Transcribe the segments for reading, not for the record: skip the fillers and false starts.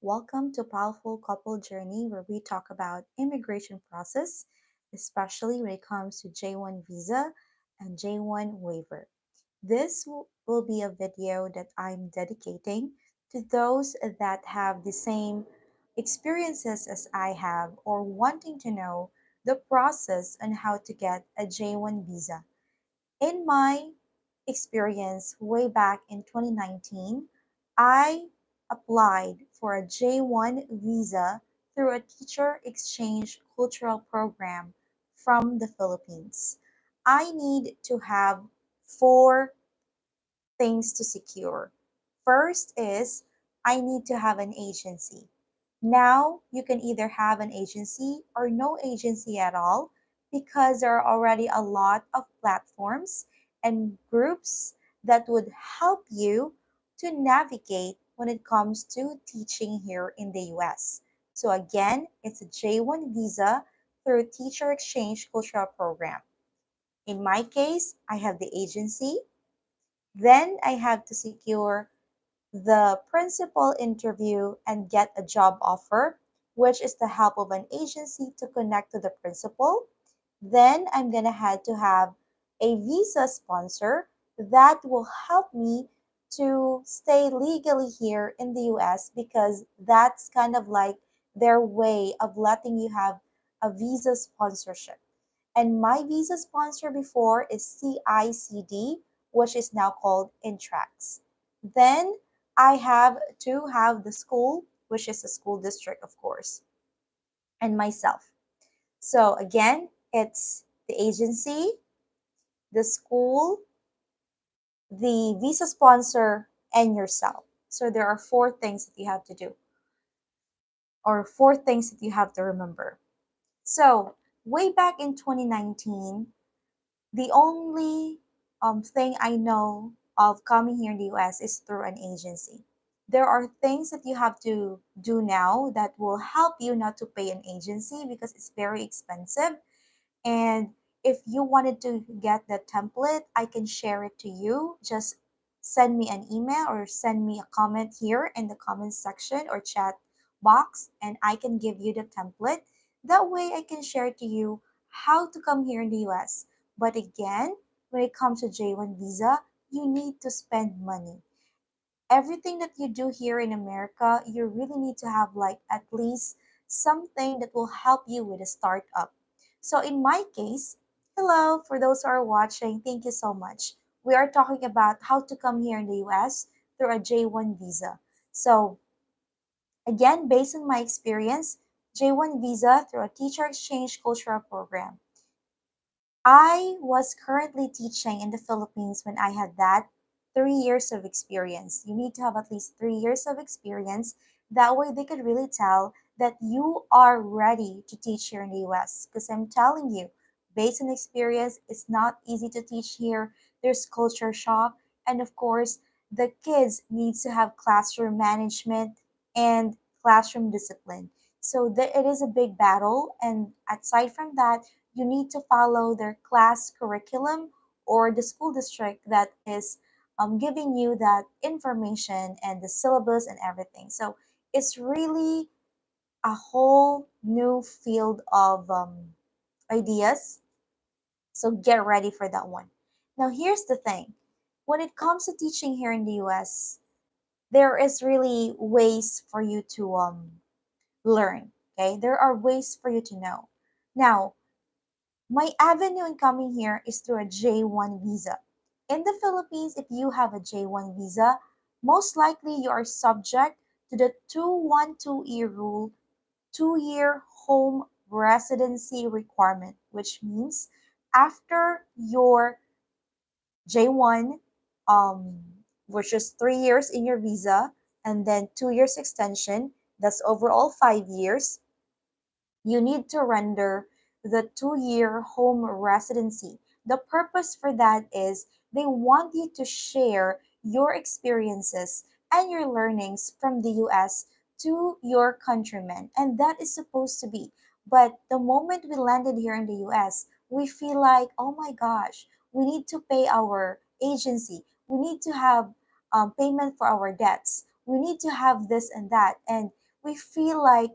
Welcome to Powerful Couple Journey, where we talk about immigration process, especially when it comes to J1 visa and J1 waiver. This will be a video that I'm dedicating to those that have the same experiences as I have or wanting to know the process on how to get a J1 visa. In my experience way back in 2019, I applied for a J1 visa through a teacher exchange cultural program from the Philippines. I need to have four things to secure. First is I need to have an agency. Now you can either have an agency or no agency at all because there are already a lot of platforms and groups that would help you to navigate when it comes to teaching here in the US. So again, it's a J1 visa through Teacher Exchange Cultural Program. In my case, I have the agency, then I have to secure the principal interview and get a job offer, which is the help of an agency to connect to the principal. Then I'm gonna have to have a visa sponsor that will help me to stay legally here in the US because that's kind of like their way of letting you have a visa sponsorship. And my visa sponsor before is CICD, which is now called Intrax. Then I have to have the school, which is the school district, of course, and myself. So again, it's the agency, the school, the visa sponsor, and yourself. So there are four things that you have to do, or four things that you have to remember. So way back in 2019, the only thing I know of coming here in the US is through an agency. There are things that you have to do now that will help you not to pay an agency because it's very expensive. And if you wanted to get the template, I can share it to you. Just send me an email or send me a comment here in the comment section or chat box, and I can give you the template. That way, I can share to you how to come here in the US. But again, when it comes to J1 visa, you need to spend money. Everything that you do here in America, you really need to have like at least something that will help you with a startup. So in my case, hello, for those who are watching, thank you so much. We are talking about how to come here in the US through a J1 visa. So again, based on my experience, J1 visa through a teacher exchange cultural program. I was currently teaching in the Philippines when I had that 3 years of experience. You need to have at least 3 years of experience. That way, they could really tell that you are ready to teach here in the US. Because I'm telling you, based on experience, it's not easy to teach here. There's culture shock. And of course, the kids needs to have classroom management and classroom discipline. So it is a big battle. And aside from that, you need to follow their class curriculum or the school district that is giving you that information and the syllabus and everything. So it's really a whole new field of ideas. So get ready for that one. Now, here's the thing, when it comes to teaching here in the US, there is really ways for you to learn. Okay, there are ways for you to know. Now, my avenue in coming here is through a J1 visa. In the Philippines, if you have a J1 visa, most likely you are subject to the 212E rule, 2-year home residency requirement, which means after your J1, which is 3 years in your visa, and then 2 years extension, that's overall 5 years, you need to render the 2-year home residency. The purpose for that is they want you to share your experiences and your learnings from the US to your countrymen. And that is supposed to be. But the moment we landed here in the US, we feel like, oh my gosh, we need to pay our agency. We need to have payment for our debts. We need to have this and that. And we feel like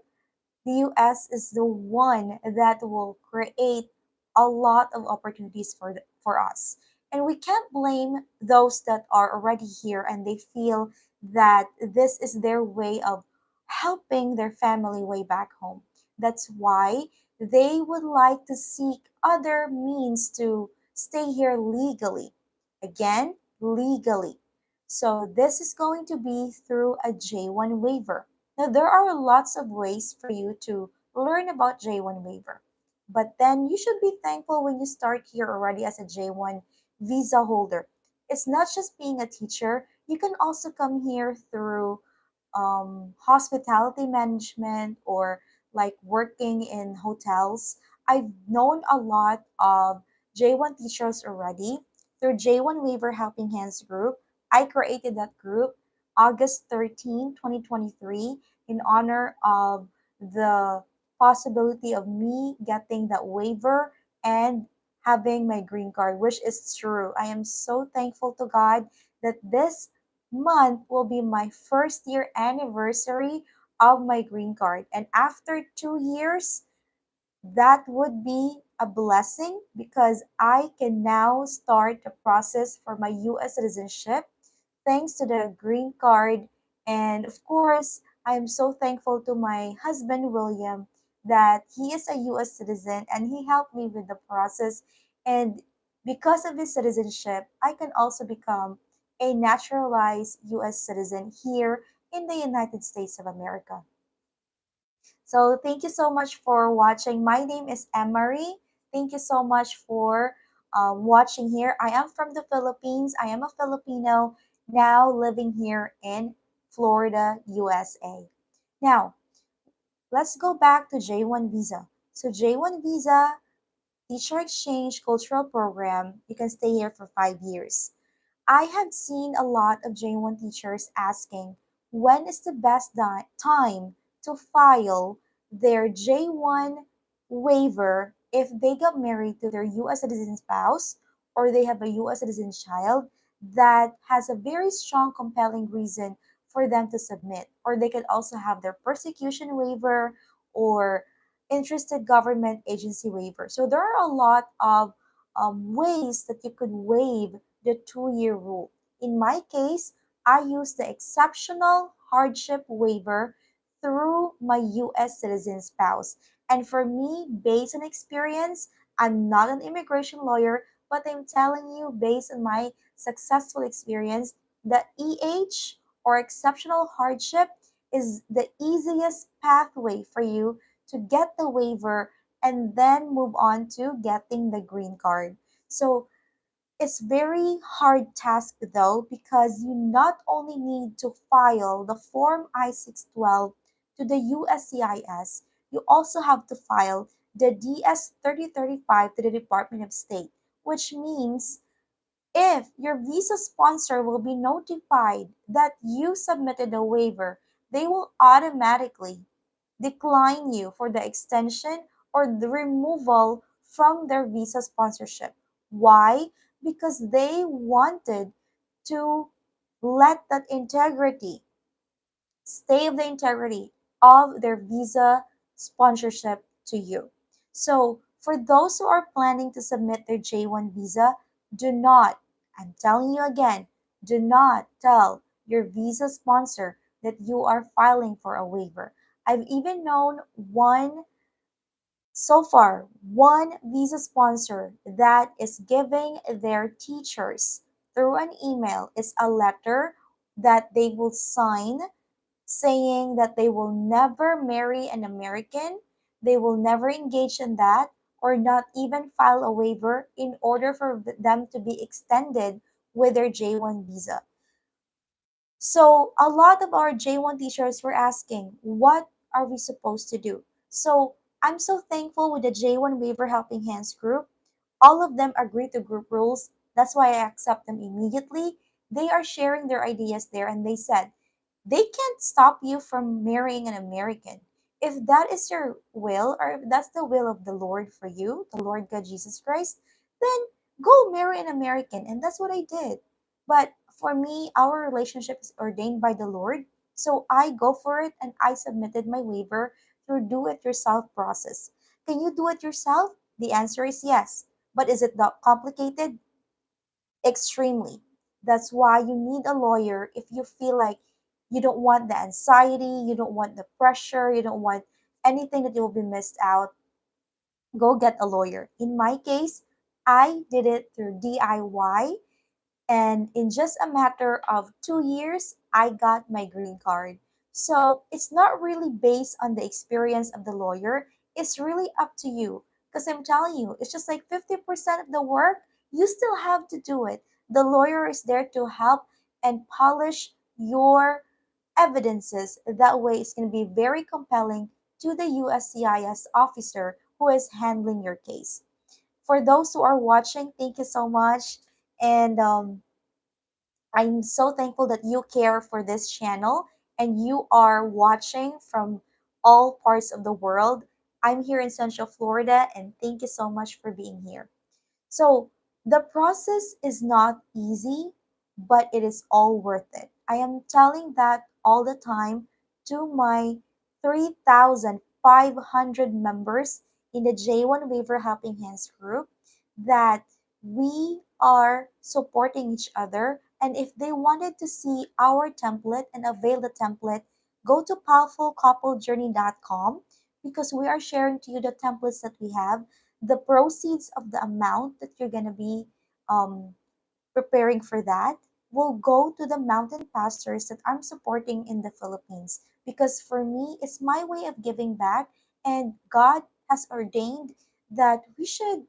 the US is the one that will create a lot of opportunities for us. And we can't blame those that are already here and they feel that this is their way of helping their family way back home. That's why they would like to seek other means to stay here legally. Again, legally. So this is going to be through a J1 waiver. Now, there are lots of ways for you to learn about J1 waiver. But then you should be thankful when you start here already as a J1 visa holder. It's not just being a teacher, you can also come here through hospitality management or like working in hotels. I've known a lot of J1 teachers already through J1 Waiver Helping Hands group. I created that group August 13, 2023 in honor of the possibility of me getting that waiver and having my green card, which is true. I am so thankful to God that this month will be my first year anniversary of my green card. And after 2 years, that would be a blessing because I can now start the process for my US citizenship thanks to the green card. And of course, I am so thankful to my husband, William, that he is a US citizen and he helped me with the process. And because of his citizenship, I can also become a naturalized US citizen here in the United States of America. So thank you so much for watching. My name is Emmary. Thank you so much for watching here. I am from the Philippines. I am a Filipino now living here in Florida, USA. Now, let's go back to J1 visa. So J1 visa, teacher exchange cultural program, you can stay here for 5 years. I have seen a lot of J1 teachers asking when is the best time to file their J1 waiver if they got married to their US citizen spouse or they have a US citizen child that has a very strong compelling reason for them to submit, or they can also have their persecution waiver or interested government agency waiver. So there are a lot of ways that you could waive the 2 year rule. In my case, I use the exceptional hardship waiver through my US citizen spouse. And for me, based on experience, I'm not an immigration lawyer, but I'm telling you, based on my successful experience, the EH or exceptional hardship is the easiest pathway for you to get the waiver and then move on to getting the green card. So it's very hard task though because you not only need to file the form I-612 to the USCIS, you also have to file the DS-3035 to the Department of State, which means if your visa sponsor will be notified that you submitted a waiver, they will automatically decline you for the extension or the removal from their visa sponsorship. Why? Because they wanted to let that integrity, stay of the integrity of their visa sponsorship to you. So for those who are planning to submit their J1 visa, do not, I'm telling you again, do not tell your visa sponsor that you are filing for a waiver. I've even known one visa sponsor that is giving their teachers through an email is a letter that they will sign saying that they will never marry an American, they will never engage in that, or not even file a waiver in order for them to be extended with their J1 visa. So a lot of our J1 teachers were asking, what are we supposed to do? So I'm so thankful with the J1 Waiver Helping Hands group. All of them agree to group rules. That's why I accept them immediately. They are sharing their ideas there and they said, they can't stop you from marrying an American. If that is your will, or if that's the will of the Lord for you, the Lord God Jesus Christ, then go marry an American. And that's what I did. But for me, our relationship is ordained by the Lord. So I go for it and I submitted my waiver through do it yourself process. Can you do it yourself? The answer is yes. But is it that complicated? Extremely. That's why you need a lawyer if you feel like you don't want the anxiety, you don't want the pressure, you don't want anything that you will be missed out. Go get a lawyer. In my case, I did it through DIY, and in just a matter of 2 years, I got my green card. So it's not really based on the experience of the lawyer, it's really up to you. Because I'm telling you, it's just like 50% of the work, you still have to do it. The lawyer is there to help and polish your evidences. That way, it's going to be very compelling to the USCIS officer who is handling your case. For those who are watching, thank you so much. And I'm so thankful that you care for this channel and you are watching from all parts of the world. I'm here in Central Florida, and thank you so much for being here. So the process is not easy, but it is all worth it. I am telling that all the time to my 3,500 members in the J1 Waiver Helping Hands group that we are supporting each other. And if they wanted to see our template and avail the template, go to powerfulcouplejourney.com because we are sharing to you the templates that we have. The proceeds of the amount that you're going to be um, preparing for that will go to the mountain pastors that I'm supporting in the Philippines. Because for me, it's my way of giving back, and God has ordained that we should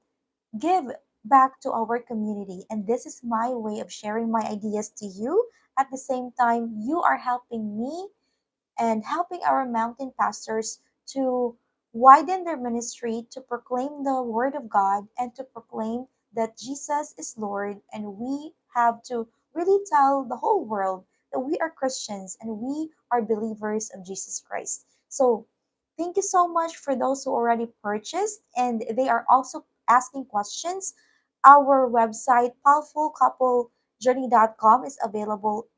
give back to our community. And this is my way of sharing my ideas to you. At the same time, you are helping me and helping our mountain pastors to widen their ministry, to proclaim the word of God, and to proclaim that Jesus is Lord. And we have to really tell the whole world that we are Christians and we are believers of Jesus Christ. So, thank you so much for those who already purchased, and they are also asking questions. Our website, powerfulcouplejourney.com, is available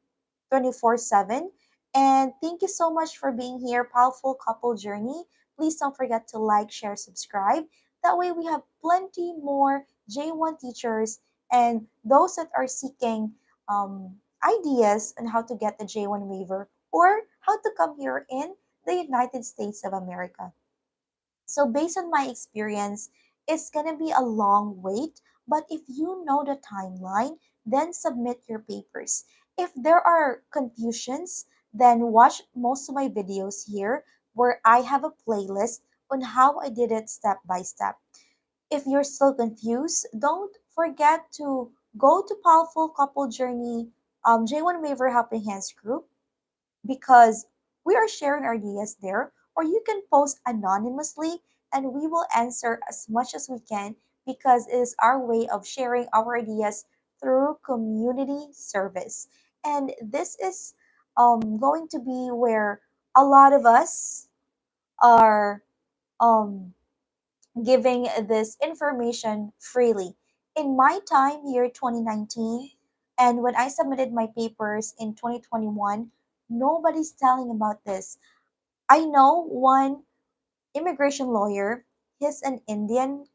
24/7. And thank you so much for being here, Powerful Couple Journey. Please don't forget to like, share, subscribe. That way, we have plenty more J1 teachers and those that are seeking ideas on how to get the J1 waiver or how to come here in the United States of America. So based on my experience, it's gonna be a long wait, but if you know the timeline, then submit your papers. If there are confusions, then watch most of my videos here where I have a playlist on how I did it step by step. If you're still confused, don't forget to go to Powerful Couple Journey J1 Waiver Helping Hands group because we are sharing our ideas there, or you can post anonymously and we will answer as much as we can because it is our way of sharing our ideas through community service. And this is going to be where a lot of us are um, giving this information freely. In my time year 2019, and when I submitted my papers in 2021, nobody's telling about this. I know one immigration lawyer. He's an Indian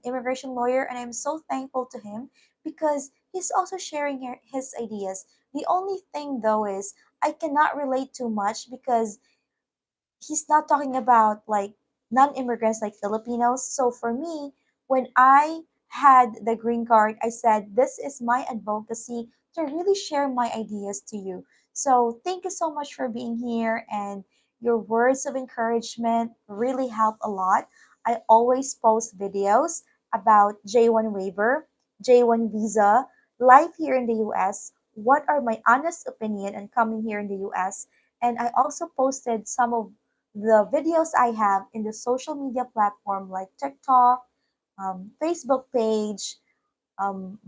immigration lawyer, and I'm so thankful to him because he's also sharing his ideas. The only thing though is I cannot relate too much because he's not talking about like non-immigrants like Filipinos. So for me, when I had the green card, I said this is my advocacy to really share my ideas to you. So thank you so much for being here, and your words of encouragement really help a lot. I always post videos about J1 waiver, J1 visa, life here in the US, what are my honest opinion on coming here in the US, and I also posted some of the videos I have in the social media platform like TikTok, Facebook page, um,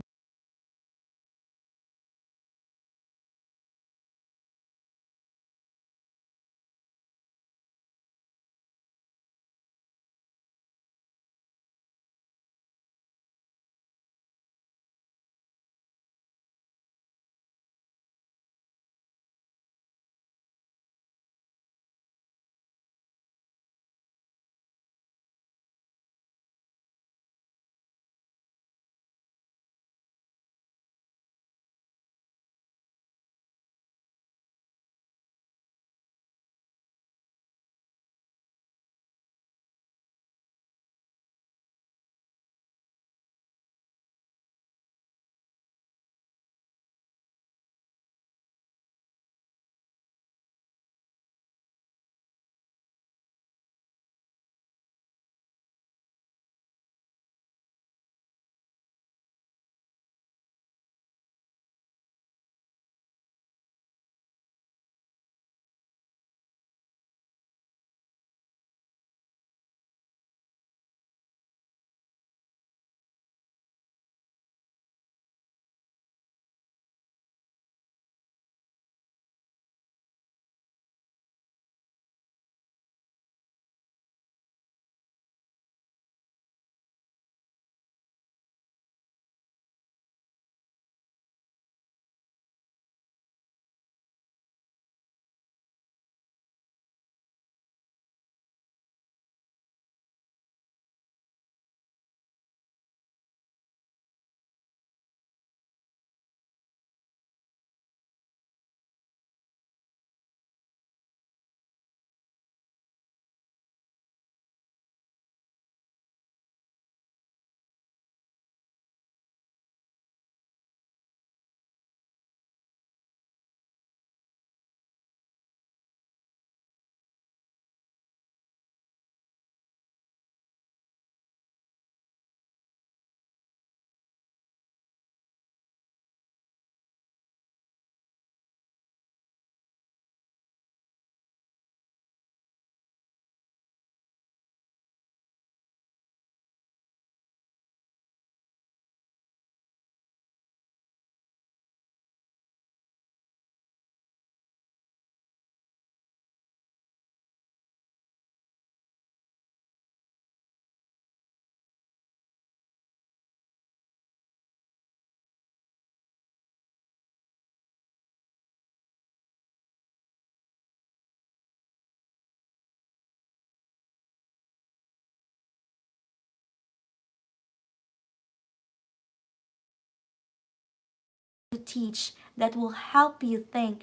to teach that will help you think,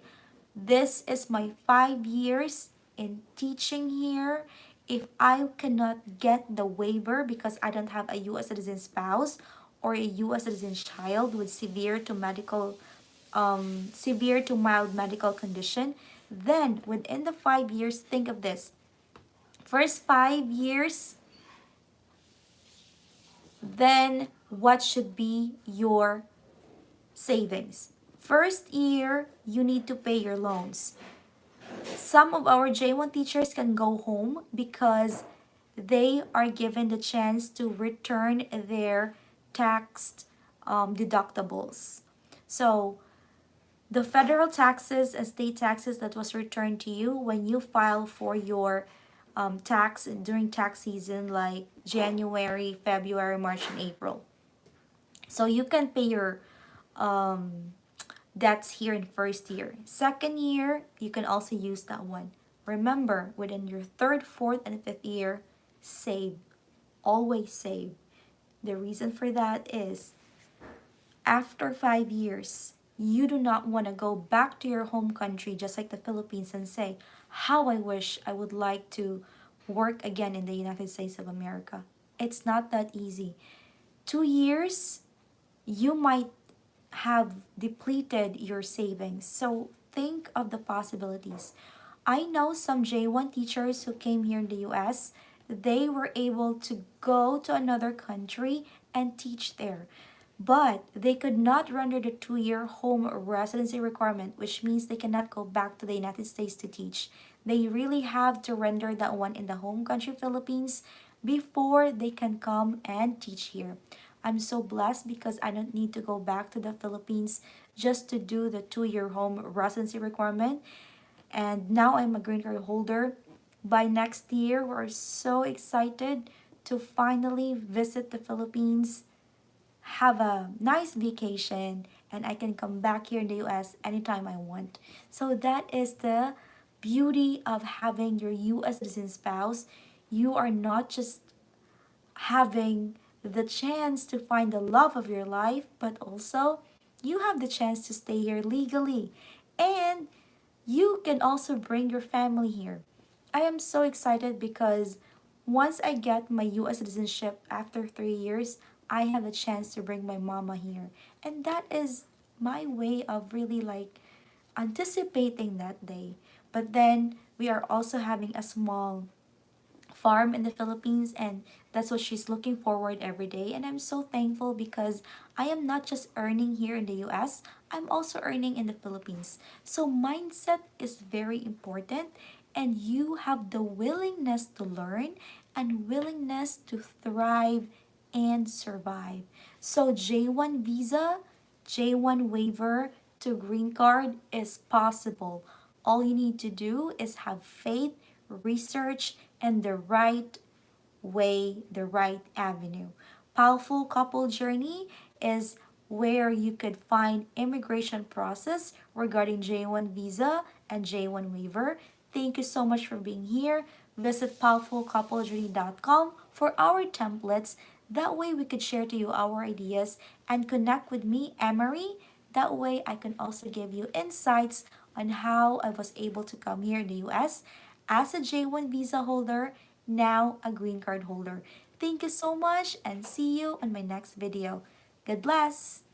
this is my 5 years in teaching here. If I cannot get the waiver because I don't have a U.S. citizen spouse or a U.S. citizen child with severe to mild medical condition, then within the 5 years, think of this. First 5 years, then what should be your savings? First year, you need to pay your loans. Some of our J1 teachers can go home because they are given the chance to return their taxed deductibles. So the federal taxes and state taxes that was returned to you when you file for your tax during tax season like January, February, March, and April. So you can pay your um, debts here in first year. Second year, you can also use that one. Remember, within your third, fourth, and fifth year, save. Always save. The reason for that is after 5 years, you do not want to go back to your home country just like the Philippines and say, how I wish I would like to work again in the United States of America. It's not that easy. 2 years, you might have depleted your savings. So think of the possibilities. I know some J1 teachers who came here in the US, they were able to go to another country and teach there. But they could not render the 2-year home residency requirement, which means they cannot go back to the United States to teach. They really have to render that one in the home country, Philippines, before they can come and teach here. I'm so blessed because I don't need to go back to the Philippines just to do the 2-year home residency requirement. And now I'm a green card holder. By next year, we're so excited to finally visit the Philippines, have a nice vacation, and I can come back here in the US anytime I want. So that is the beauty of having your US citizen spouse. You are not just having the chance to find the love of your life, but also you have the chance to stay here legally. And you can also bring your family here. I am so excited because once I get my US citizenship after 3 years, I have a chance to bring my mama here. And that is my way of really like anticipating that day. But then we are also having a small farm in the Philippines, and that's what she's looking forward every day. And I'm so thankful because I am not just earning here in the US, I'm also earning in the Philippines. So mindset is very important, and you have the willingness to learn and willingness to thrive and survive. So J1 visa, J1 waiver to green card is possible. All you need to do is have faith, research, and the right way, the right avenue. Powerful Couple Journey is where you could find immigration process regarding J1 visa and J1 waiver. Thank you so much for being here. Visit powerfulcouplejourney.com for our templates. That way we could share to you our ideas and connect with me, Emmary. That way I can also give you insights on how I was able to come here in the US as a J1 visa holder, now a green card holder. Thank you so much and see you on my next video. God bless!